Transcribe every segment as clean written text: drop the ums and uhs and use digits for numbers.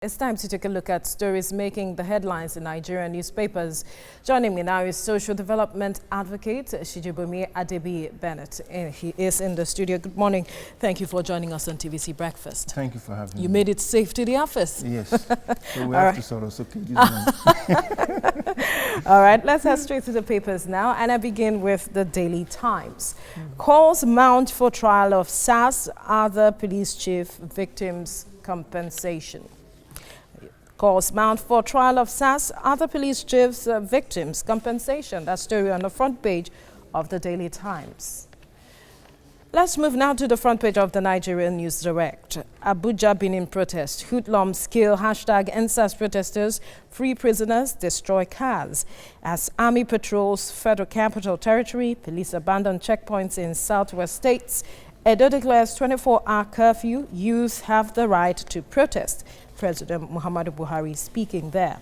It's time to take a look at stories making the headlines in Nigerian newspapers. Joining me now is social development advocate Shijibomi Adebi Bennett. He is in the studio. Good morning. Thank you for joining us on TVC Breakfast. Thank you for having me. You made it safe to the office. Yes. So we have to sort of okay this one. All right, let's head straight to the papers now. And I begin with the Daily Times. Calls mount for trial of SARS, other police chief victims' compensation. Calls mount for trial of SARS, other police chiefs' victims' compensation. That story on the front page of the Daily Times. Let's move now to the front page of the Nigerian News Direct. Abuja Benin protest. Hoodlums kill #EndSARS protesters. Free prisoners destroy cars. As army patrols Federal Capital Territory, police abandon checkpoints in southwest states. Edo declares 24-hour curfew. Youth have the right to protest. President Muhammadu Buhari speaking there.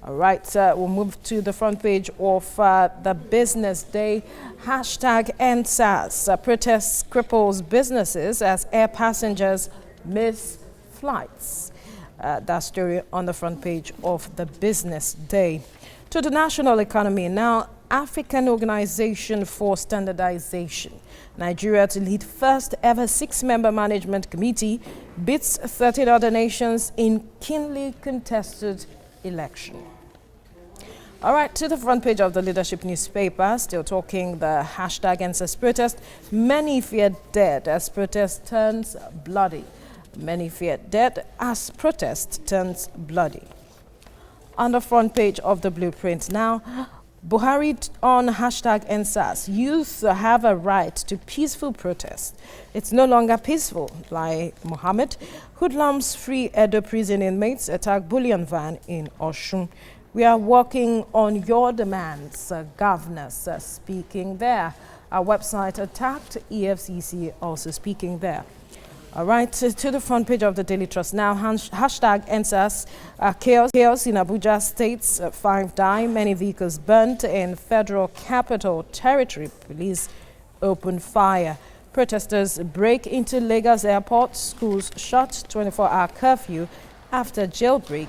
All right, we'll move to the front page of the Business Day. #EndSARS. Protests cripples businesses as air passengers miss flights. That story on the front page of the Business Day. To the national economy now. African Organization for Standardization. Nigeria to lead first ever 6-member management committee beats 13 other nations in keenly contested election. All right, to the front page of the leadership newspaper, still talking the #EndSARS protest. Many feared dead as protest turns bloody. Many feared dead as protest turns bloody. On the front page of the blueprint now, Buhari on #EndSARS. Youth have a right to peaceful protest. It's no longer peaceful, like Mohammed. Hoodlums free Edo prison inmates attack bullion van in Oshun. We are working on your demands, governors speaking there. Our website attacked, EFCC also speaking there. All right, to the front page of the Daily Trust now. #EndSARS. Chaos in Abuja states. 5 die, many vehicles burnt in Federal Capital Territory. Police open fire. Protesters break into Lagos airport. Schools shut. 24-hour curfew after jailbreak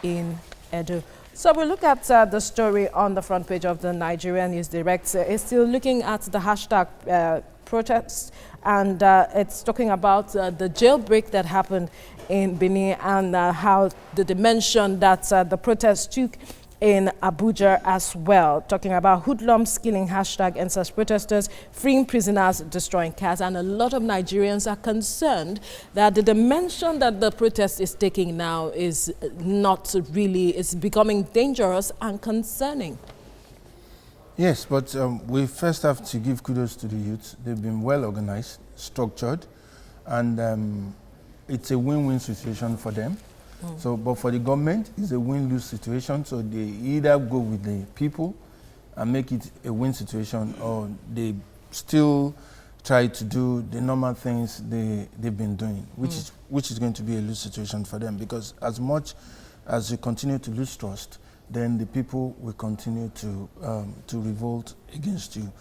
in Edo. So we look at the story on the front page of the Nigerian News Direct. It's still looking at the protests, and it's talking about the jailbreak that happened in Benin and how the dimension that the protests took in Abuja as well. Talking about hoodlums killing #EndSARS protesters, freeing prisoners, destroying cars. And a lot of Nigerians are concerned that the dimension that the protest is taking now is not really, it's becoming dangerous and concerning. Yes, but we first have to give kudos to the youth. They've been well organized, structured, and it's a win-win situation for them. So, but for the government, it's a win-lose situation. So they either go with the people and make it a win situation, or they still try to do the normal things they've been doing, which is going to be a lose situation for them. Because as much as you continue to lose trust, then the people will continue to revolt against you.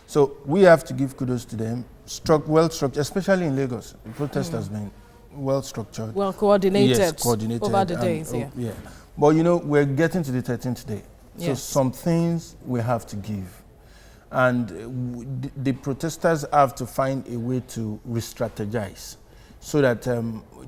So we have to give kudos to them. Well structured, especially in Lagos. The protest has been well structured. Well coordinated. Yes, coordinated. Over the days, yeah. But you know, we're getting to the 13th day. So yes, some things we have to give. And the protesters have to find a way to re-strategize so that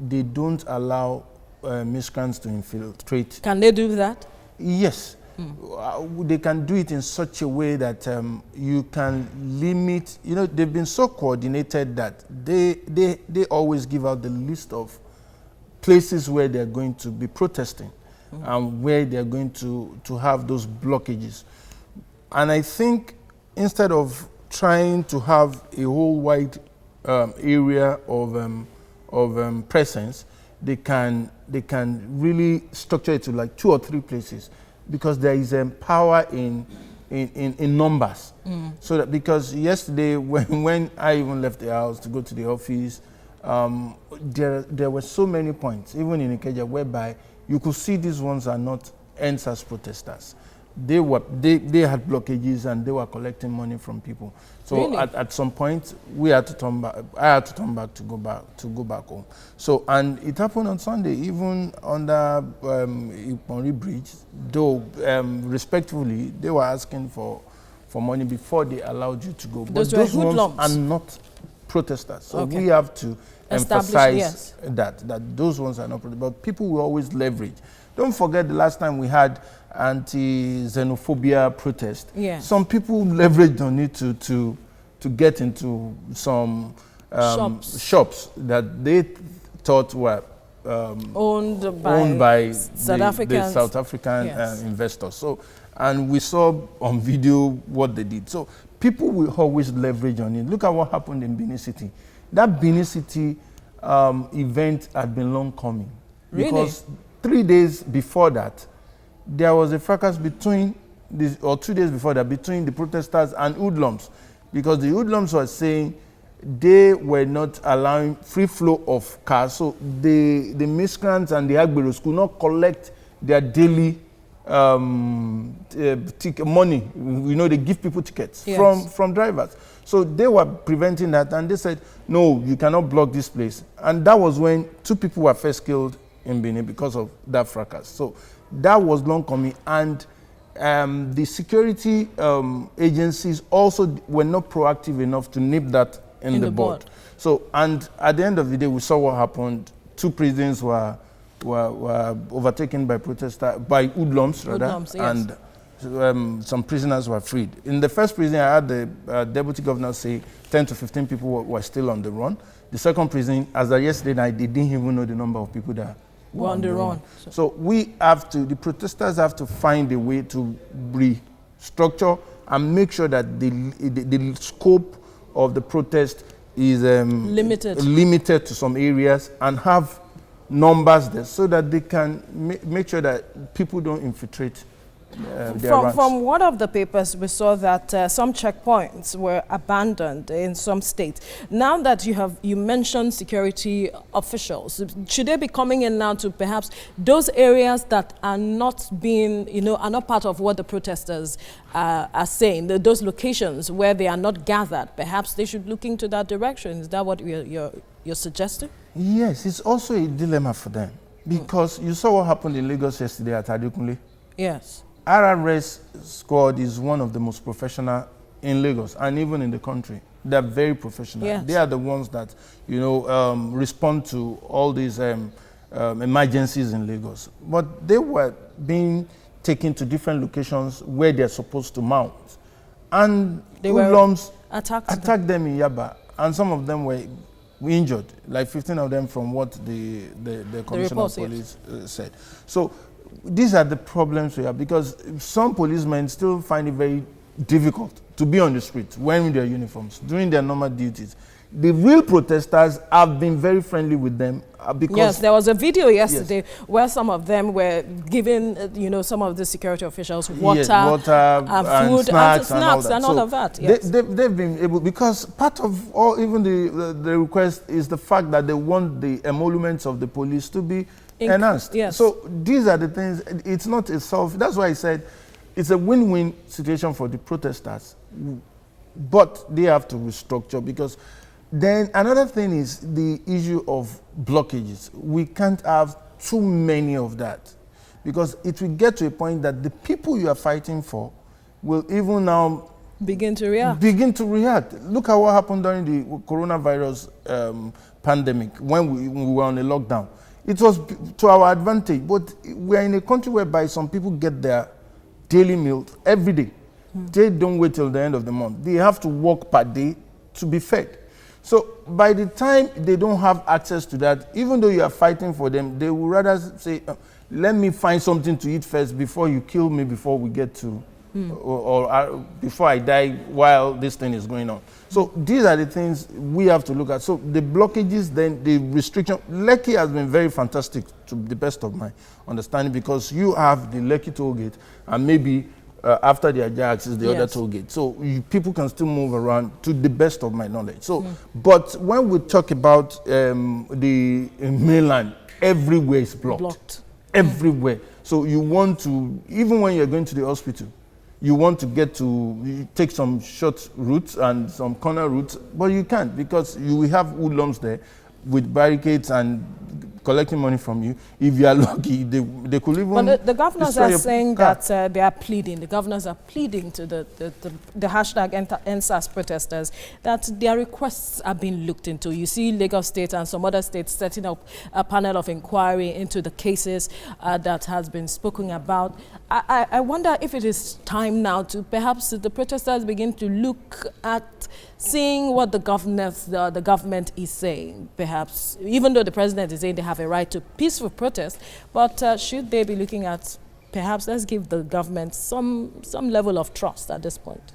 they don't allow miscreants to infiltrate. Can they do that? Yes. They can do it in such a way that you can limit, you know, they've been so coordinated that they always give out the list of places where they're going to be protesting and where they're going to have those blockages. And I think instead of trying to have a whole wide area of presence, they can really structure it to like 2 or 3 places, because there is power in numbers. So that, because yesterday when I even left the house to go to the office, there were so many points, even in Ikeja, whereby you could see these ones are not EndSARS protesters. they had blockages and they were collecting money from people. So really? at some point we had to turn back. I had to turn back to go back home. So, and it happened on Sunday, even under Iponri Bridge. Though respectfully, they were asking for money before they allowed you to go. But those ones are not protesters. So we have to emphasize that those ones are not protesters. But people will always leverage. Don't forget the last time we had anti-xenophobia protest. Yes. Some people leveraged on it to get into some shops that they thought were owned by the South African investors. So, and we saw on video what they did. So people will always leverage on it. Look at what happened in Benin City. That Benin City event had been long coming. Really? Because 3 days before that, there was a fracas between, or 2 days before that, between the protesters and hoodlums. Because the hoodlums were saying they were not allowing free flow of cars. So the miscreants and the agberos could not collect their daily money. You know, they give people tickets from drivers. So they were preventing that, and they said, no, you cannot block this place. And that was when 2 people were first killed in Benin because of that fracas. So that was long coming, and the security agencies also were not proactive enough to nip that in the bud. So, and at the end of the day, we saw what happened. 2 prisons were overtaken by hoodlums rather, and some prisoners were freed. In the first prison, I had the deputy governor say 10 to 15 people were still on the run. The second prison, as of yesterday night, they didn't even know the number of people that were on the run. So the protesters have to find a way to restructure and make sure that the scope of the protest is limited to some areas, and have numbers there so that they can make sure that people don't infiltrate their ranks. From one of the papers, we saw that some checkpoints were abandoned in some states. Now that you mentioned security officials, should they be coming in now to perhaps those areas that are not being, are not part of what the protesters are saying, those locations where they are not gathered, perhaps they should look into that direction? Is that what you're suggesting? Yes, it's also a dilemma for them, because you saw what happened in Lagos yesterday at Adekunle. Yes. RRS squad is one of the most professional in Lagos and even in the country. They're very professional. Yes. They are the ones that, respond to all these emergencies in Lagos. But they were being taken to different locations where they're supposed to mount. And hoodlums attacked them in Yaba. And some of them were injured, like 15 of them from what the Commissioner of Police said. So these are the problems we have, because some policemen still find it very difficult to be on the street wearing their uniforms, doing their normal duties. The real protesters have been very friendly with them because... Yes, there was a video yesterday where some of them were giving, some of the security officials water and food, snacks and all of that. Yes. They've been able, because part of even the request is the fact that they want the emoluments of the police to be enhanced. Yes. So these are the things. It's not a that's why I said it's a win-win situation for the protesters, but they have to restructure, because then another thing is the issue of blockages. We can't have too many of that, because it will get to a point that the people you are fighting for will even now begin to react. Look at what happened during the coronavirus pandemic when we were on a lockdown. It was to our advantage, but we are in a country whereby some people get their daily meal every day. They don't wait till the end of the month. They have to work per day to be fed. So by the time they don't have access to that, even though you are fighting for them, they would rather say, let me find something to eat first before you kill me, before we get to, or before I die while this thing is going on. So these are the things we have to look at. So the blockages, then the restriction. Lekki has been very fantastic to the best of my understanding, because you have the Lekki toll gate, and maybe after the Ajax is the other toll gate. So people can still move around to the best of my knowledge. So, but when we talk about the mainland, everywhere is blocked. everywhere. So you want to, even when you're going to the hospital, you want to you take some short routes and some corner routes, but you can't, because you will have hoodlums there with barricades and collecting money from you. If you are lucky, they could even... But the governors are saying that they are pleading, the governors are pleading to the hashtag EndSARS protesters that their requests are being looked into. You see Lagos State and some other states setting up a panel of inquiry into the cases that has been spoken about. I wonder if it is time now to perhaps the protesters begin to look at seeing what the government is saying, perhaps, even though the president is saying they have a right to peaceful protest, but should they be looking at, perhaps, let's give the government some level of trust at this point?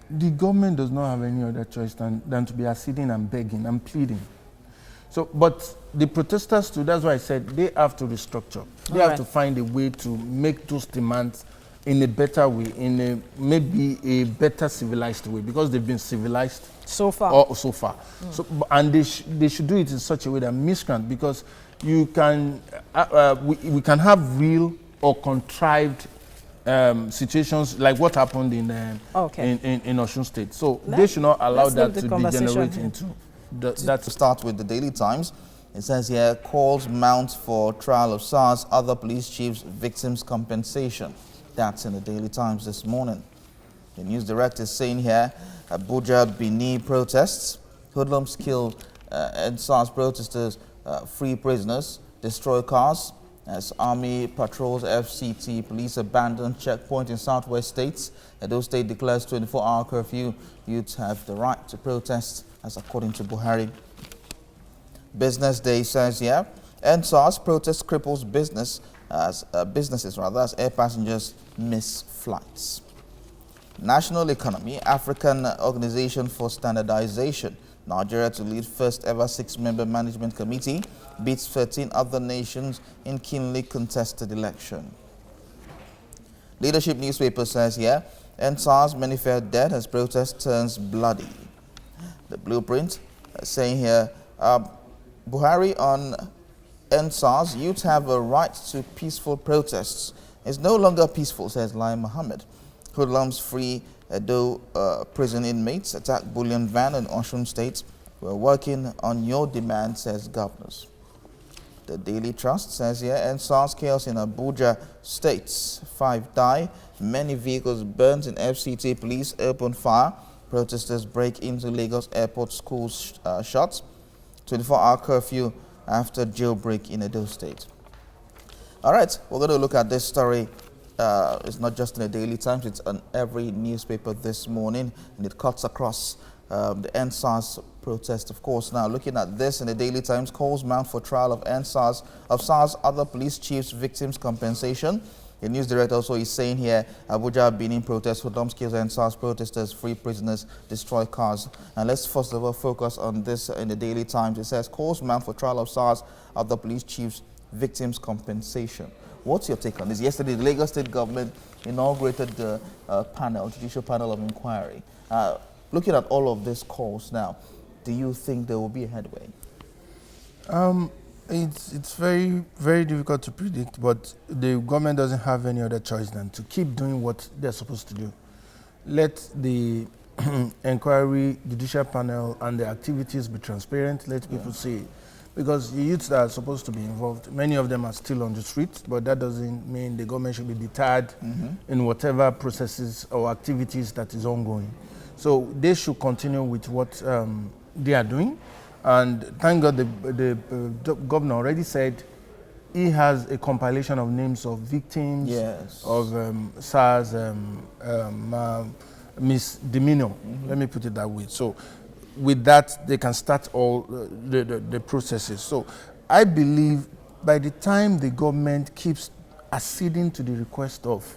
The government does not have any other choice than to be acceding and begging and pleading. So, but the protesters too, that's why I said they have to restructure. They have to find a way to make those demands in a better way, in maybe a better civilized way, because they've been civilized so far. So, and they should do it in such a way that miscreant, because you can we can have real or contrived situations like what happened in Osun State. So they should not allow that to degenerate into that. To start with the Daily Times, it says here, calls mount for trial of SARS, other police chiefs, victims compensation. That's in the Daily Times this morning. The news director is saying here, Abuja Bini protests, hoodlums kill EndSARS protesters, free prisoners, destroy cars, as army patrols FCT, police abandon checkpoint in southwest states. Edo State declares 24-hour curfew. Youths have the right to protest, as according to Buhari. Business Day says here, EndSARS protest cripples businesses as air passengers miss flights. National Economy, African Organization for Standardization, Nigeria to lead first ever 6-member management committee, beats 13 other nations in keenly contested election. Leadership newspaper says here, EndSARS many fare dead as protest turns bloody. The Blueprint saying here, Buhari on EndSARS, youths have a right to peaceful protests. It's no longer peaceful, says Lai Mohammed. Hoodlums free Edo prison inmates, attack bullion van in Osun State. We're working on your demand, says governors. The Daily Trust says here, EndSARS chaos in Abuja States. 5 die, many vehicles burnt in FCT, police open fire. Protesters break into Lagos airport, schools shut. 24-hour curfew after jailbreak in Edo State. All right, we're going to look at this story. It's not just in the Daily Times, it's on every newspaper this morning, and it cuts across the EndSARS protest, of course. Now, looking at this in the Daily Times, calls mount for trial of SARS, other police chiefs, victims compensation. The news director also is saying here, Abuja Benin protests, hoodlums kills EndSARS protesters, free prisoners, destroy cars. And let's first of all focus on this in the Daily Times. It says, calls mount for trial of SARS, other police chiefs, victims compensation. What's your take on this? Yesterday, the Lagos State government inaugurated the judicial panel of inquiry. Looking at all of these calls now, do you think there will be a headway? It's very, very difficult to predict, but the government doesn't have any other choice than to keep doing what they're supposed to do. Let the inquiry, judicial panel, and the activities be transparent. Let people see it. Because the youths that are supposed to be involved, many of them are still on the streets, but that doesn't mean the government should be deterred in whatever processes or activities that is ongoing. So they should continue with what they are doing. And thank God the governor already said he has a compilation of names of victims of SARS misdemeanor. Let me put it that way. So with that, they can start all the processes. So I believe by the time the government keeps acceding to the request of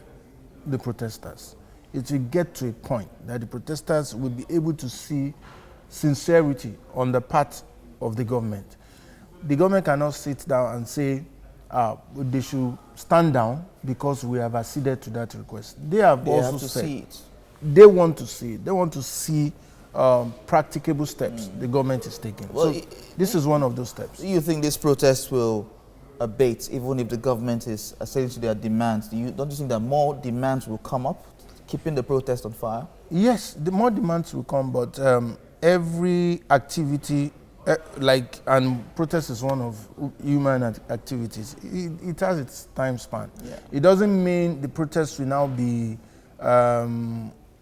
the protesters, it will get to a point that the protesters will be able to see sincerity on the part of the government. The government cannot sit down and say they should stand down because we have acceded to that request. They have also said they want to see it. They want to see practicable steps the government is taking. Well, so this is one of those steps. Do you think this protest will abate, even if the government is acceding to their demands? Don't you think that more demands will come up, keeping the protest on fire? Yes, the more demands will come, but every activity, and protest is one of human activities. It has its time span. Yeah. It doesn't mean the protest will now be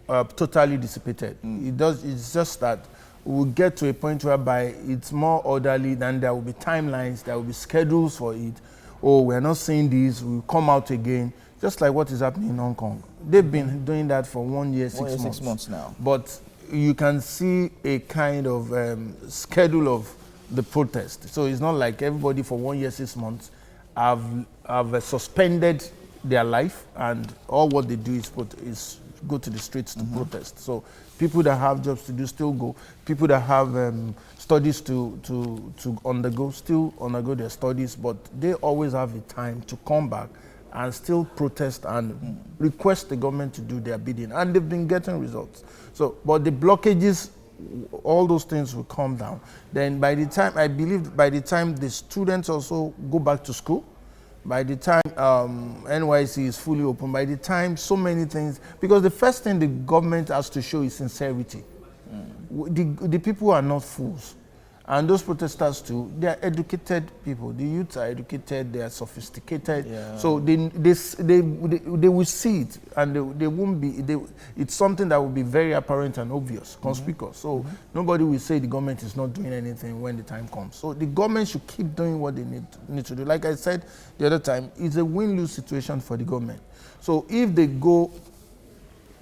totally dissipated. It's just that we'll get to a point whereby it's more orderly, then there will be timelines, there will be schedules for it. Oh, we're not seeing this, we'll come out again, just like what is happening in Hong Kong. They've been doing that for 1 year, 6 months. 6 months now. But you can see a kind of schedule of the protest. So it's not like everybody for 1 year, 6 months have suspended their life, and all what they do is go to the streets to protest. So people that have jobs to do still go. People that have studies to undergo still undergo their studies, but they always have the time to come back and still protest and request the government to do their bidding. And they've been getting results. So, but the blockages, all those things will calm down. Then by the time, I believe by the time the students also go back to school, by the time NYC is fully open, by the time so many things, because the first thing the government has to show is sincerity. The people are not fools. And those protesters too, they are educated people. The youths are educated, they are sophisticated. Yeah. So they will see it, and they won't be, it's something that will be very apparent and obvious, conspicuous. So nobody will say the government is not doing anything when the time comes. So the government should keep doing what they need to do. Like I said the other time, it's a win-lose situation for the government. So if they go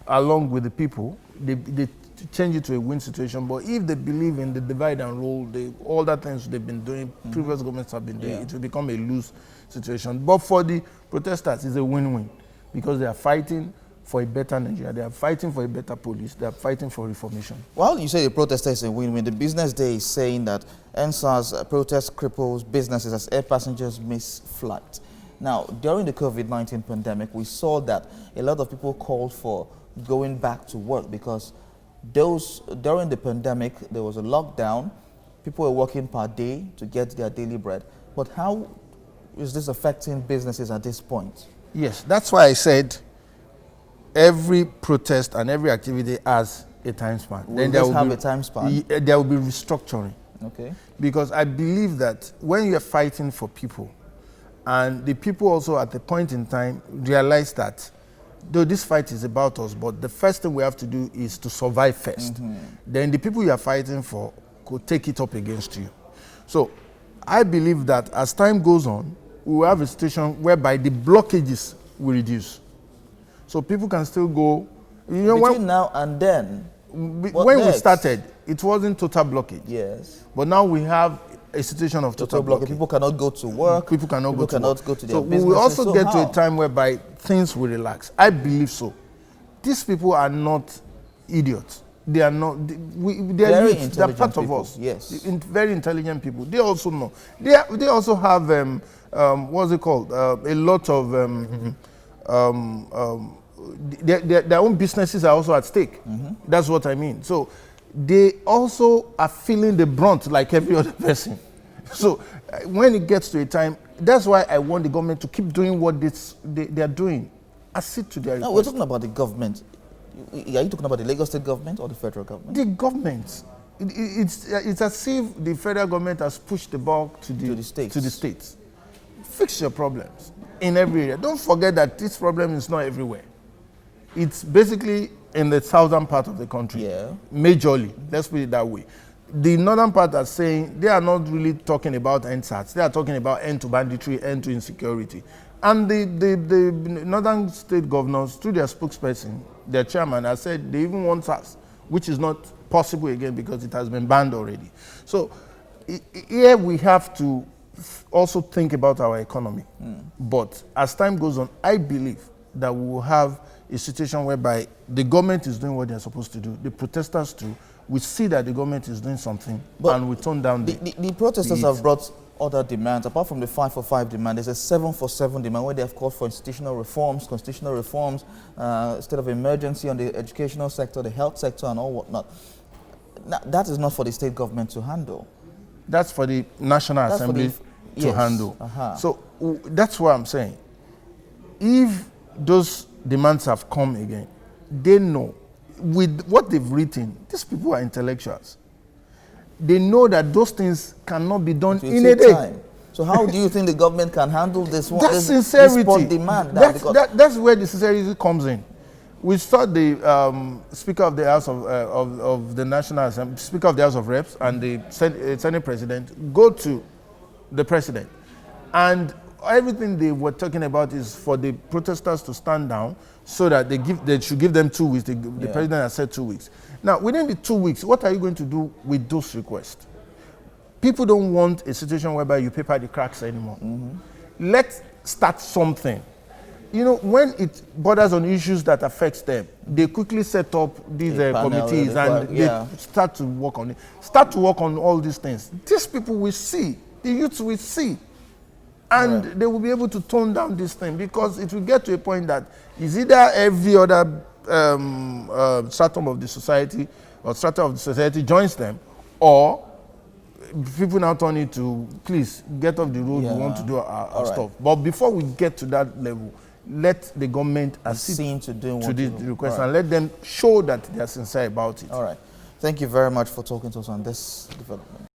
along with the people, they change it to a win situation. But if they believe in the divide and rule, all that things they've been doing, previous governments have been doing, it will become a lose situation. But for the protesters, it's a win-win, because they are fighting for a better Nigeria, they are fighting for a better police, they are fighting for reformation. Well, you say the protester is a win-win. The Business Day is saying that EndSARS protest cripples businesses as air passengers miss flight. Now, during the COVID-19 pandemic, we saw that a lot of people called for going back to work, because during the pandemic, there was a lockdown. People were working per day to get their daily bread. But how is this affecting businesses at this point? Yes, that's why I said every protest and every activity has a time span. Then there will have a time span? There will be restructuring. Okay. Because I believe that when you're fighting for people, and the people also at the point in time realize that though this fight is about us, but the first thing we have to do is to survive first. Then the people you are fighting for could take it up against you. So I believe that as time goes on, we will have a situation whereby the blockages will reduce. So people can still go. You know, between now and then, when we started, it wasn't total blockage. Yes. But now we have a situation of total blockage. People cannot go to work. People cannot go to their so businesses. We will also get to a time whereby things will relax. I believe so. These people are not idiots. They are not. They are youth. They are part of us. Yes. Very intelligent people. They also know. They also have what's it called? A lot of their own businesses are also at stake. That's what I mean. So they also are feeling the brunt like every other person. So when it gets to a time, that's why I want the government to keep doing what they are doing. Accede to their request. No, we're talking about the government. Are you talking about the Lagos state government or the federal government? The government. It's as if the federal government has pushed the ball to the states. Fix your problems in every area. Don't forget that this problem is not everywhere. It's basically in the southern part of the country, majorly. Let's put it that way. The northern part are saying they are not really talking about EndSARS. They are talking about end to banditry, end to insecurity. And the northern state governors, through their spokesperson, their chairman, has said they even want SARS, which is not possible again because it has been banned already. So here we have to also think about our economy. But as time goes on, I believe that we will have a situation whereby the government is doing what they're supposed to do. The protesters too. We see that the government is doing something, but and we tone down the protesters have brought other demands. Apart from the 5 for 5 demand, there's a 7 for 7 demand where they have called for institutional reforms, constitutional reforms, state of emergency on the educational sector, the health sector, and all whatnot. Now, that is not for the state government to handle. That's for the National Assembly. to handle. So that's what I'm saying. If those demands have come again, they know with what they've written, these people are intellectuals. They know that those things cannot be done in a day. Time. So how do you think the government can handle this one? That's sincerity. This demand. That's where the sincerity comes in. We saw the Speaker of the House of the National Assembly, Speaker of the House of Reps, and the Senate President go to the President, and everything they were talking about is for the protesters to stand down, so that they should give them 2 weeks. The President has said 2 weeks. Now, within the 2 weeks, what are you going to do with those requests? People don't want a situation whereby you paper the cracks anymore. Let's start something. You know, when it borders on issues that affects them, they quickly set up these committees and they start to work on it. Start to work on all these things. These people will see, the youth will see, and they will be able to tone down this thing, because it will get to a point that is either every other stratum of the society or strata of the society joins them, or people now turn it to, please get off the road, we want to do our stuff. But before we get to that level, let the government accede to this request and let them show that they are sincere about it. All right. Thank you very much for talking to us on this development.